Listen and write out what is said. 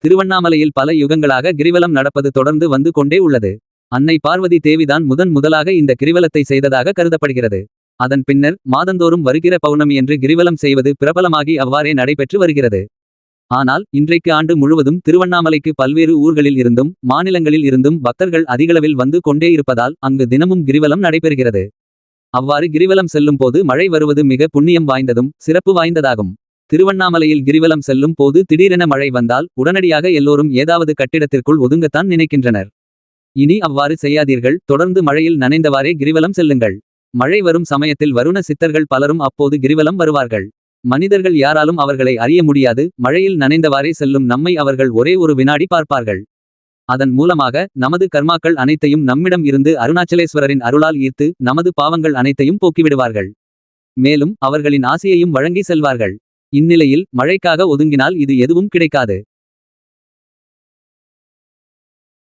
திருவண்ணாமலையில் பல யுகங்களாக கிரிவலம் நடப்பது தொடர்ந்து வந்து கொண்டே உள்ளது. அன்னை பார்வதி தேவிதான் முதலாக இந்த கிரிவலத்தை செய்ததாக கருதப்படுகிறது. அதன் பின்னர் மாதந்தோறும் வருகிற பௌர்ணமியன்று கிரிவலம் செய்வது பிரபலமாகி அவ்வாறே நடைபெற்று வருகிறது. ஆனால் இன்றைக்கு ஆண்டு முழுவதும் திருவண்ணாமலைக்கு பல்வேறு ஊர்களில் இருந்தும் மாநிலங்களில் இருந்தும் பக்தர்கள் அதிகளவில் வந்து கொண்டே இருப்பதால் அங்கு தினமும் கிரிவலம் நடைபெறுகிறது. அவ்வாறு கிரிவலம் செல்லும் போது மழை வருவது மிக புண்ணியம் வாய்ந்ததும் சிறப்பு வாய்ந்ததாகும். திருவண்ணாமலையில் கிரிவலம் செல்லும் போது திடீரென மழை வந்தால் உடனடியாக எல்லோரும் ஏதாவது கட்டிடத்திற்குள் ஒதுங்கத்தான் நினைக்கின்றனர். இனி அவ்வாறு செய்யாதீர்கள். தொடர்ந்து மழையில் நனைந்தவாறே கிரிவலம் செல்லுங்கள். மழை வரும் சமயத்தில் வருண சித்தர்கள் பலரும் அப்போது கிரிவலம் வருவார்கள். மனிதர்கள் யாராலும் அவர்களை அறிய முடியாது. மழையில் நனைந்தவாறே செல்லும் நம்மை அவர்கள் ஒரே ஒரு வினாடி பார்ப்பார்கள். அதன் மூலமாக நமது கர்மாக்கள் அனைத்தையும் நம்மிடம் இருந்து அருணாச்சலேஸ்வரரின் அருளால் ஈர்த்து நமது பாவங்கள் அனைத்தையும் போக்கிவிடுவார்கள். மேலும் அவர்களின் ஆசியையும் வழங்கி செல்வார்கள். இந்நிலையில் மழைக்காக ஒதுங்கினால் இது எதுவும் கிடைக்காது.